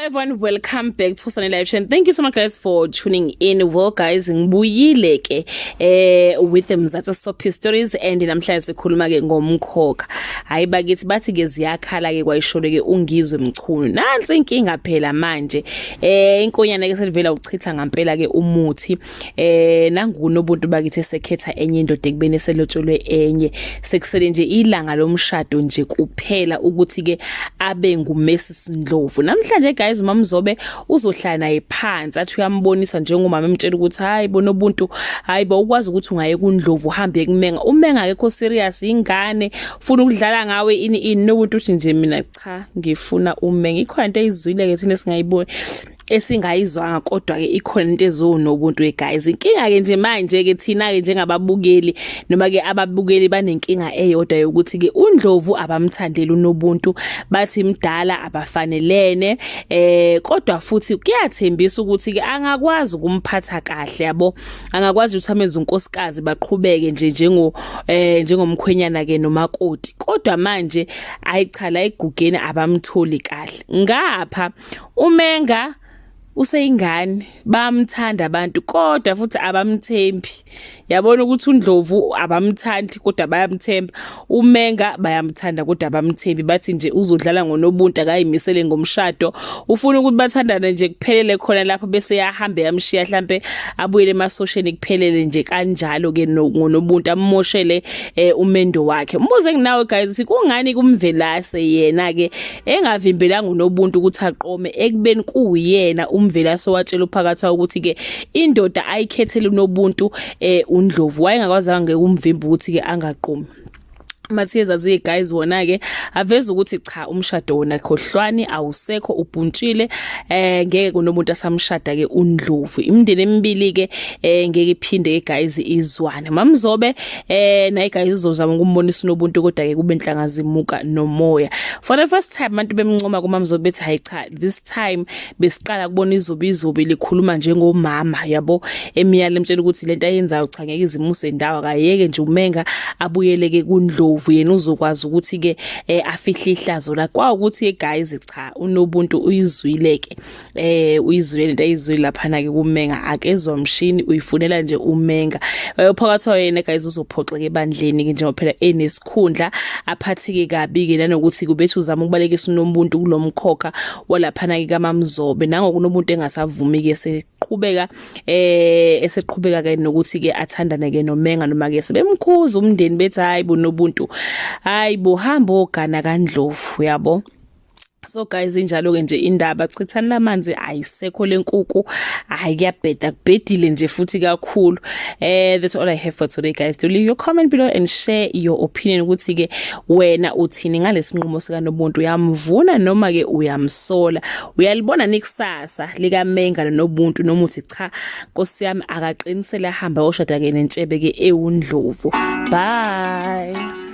Everyone, welcome back to Sunny Live Show. Thank you so much guys for tuning in. Well guys, ngibuyile ke with Mzansi Soapy Stories and namhlanje sikhuluma ke ngomkhokha. Hayi bakithi bathi ke ziyakhala ke kwayisholo ke ungizwe mchunu. Nansi inkinga phela manje. Inkonyana ke selivela uchitha ngampela ke umuthi. Nanguno ubuntu bakithi esekhetha enye indoda ekubene selotsholwe enye. Sekusele nje ilanga lomshado nje kuphela ukuthi ke abe ngumesi Ndlovu. Namhlanje guys mamzobe uzohlala naye phansi athi uyambonisa njengomama emtshela ukuthi hayi bona ubuntu hayi ba ukwazi ukuthi ungaye kuNdlovu uhambe kumenga umenga akekho serious ingane ufuna ukudlala ngawe ini nobuntu uthi nje mina cha ngifuna umenga ikhona into ezizwile ke thina singayiboni esingayizwanga kodwa ke ikhona into ezonobuntu guys inkinga ke nje manje ke thina ke njengababukeli noma ke ababukeli banenkinga eyodwa yokuthi ke uNdlovu abamthandela unobuntu bathi mdala abafanelene kodwa futhi kuyathembisa ukuthi ke angakwazi ukumphatha kahle yabo angakwazi ukuthi amenze unkosikazi baqhubeke nje njengomkhwenyana ke nomakoti kodwa manje ayichala igugeni abamtholi kahle ngapha umenga useyingane bamthanda abantu kodwa futhi abamthembi yabona ukuthi uNdlovu abamthandi kodwa bayamthemba umenga bayamthanda kodwa abamthembi bathi nje uzodlala ngonobuntu akayimisele ngomshado ufuna ukuthi bathandane nje kuphelele khona lapho bese yahamba yamshiya mhlambe abuyele emasosheni kuphelele nje kanjalo ke ngonobuntu amoshele umendo wakhe umbuze nginawe guys kungani kumvelase yena ke engavimbelanga unobuntu ukuthi aqome ekubeni kuyena umvela sowatshela uphakathwayo ukuthi ke indoda ayikhethele unobuntu uNdlovu wayengakwazanga ukumvimba ukuthi ke angaqomi Mathiyeza zi guys wona ke aveza ukuthi cha umshado wona khohlwani awusekho ubhuntshile ngeke kunomuntu asamshada ke uNdlovu imindeni emibili ke ngeke iphinde ke guys izwane mamzobe nayi guys uzozama ukumbonisa unobuntu kodwa ke kube enhlangazimuka nomoya for the first time abantu bemncoma kumamzobe bethi hayi cha this time besiqala kubona izobi likhuluma njengomama yabo emiyale emtshela ukuthi lento ayenzayo cha ngeke izimuse ndawo akayeke nje umenga abuyeleke kuNdlovu yena uzokwazi ukuthi ke afihle ihlazo la kwa ukuthi guys cha unobuntu uyizwileke uyizwile into ayizwile lapha na ke kumenga akezwa umshini uyifunela nje umenga Phakathwayo yena guys uzophoxeka ebandleni ke njengoba phela enesikhundla aphatheke kabi ke nanokuthi kubethi uzama ukubalekisa unobuntu kulomkhokha walapha na ke kaMamzobe nangokunobuntu engasavumi ke eseqhubeka ke nokuthi ke athandane ke nomenga noma ke sebemkhuza umndeni bethi hayi bonobuntu hayi bohamba ogana kaNdlovu yabo so guys injalo ke nje indaba chithana lamanzi ayisekho lenkuku hayi kuyabheda kubhedile nje futhi kakhulu that's all I have for today guys do leave your comment below and share your opinion ukuthi ke wena uthini ngalesinqumo sikanobuntu uyamvuna noma ke uyamsola uyalibona nikusasa lika menga nobuntu noma uthi cha Nkosi yami akaqinisele ahamba oshada ke nentshebe ke eUNdlovu bye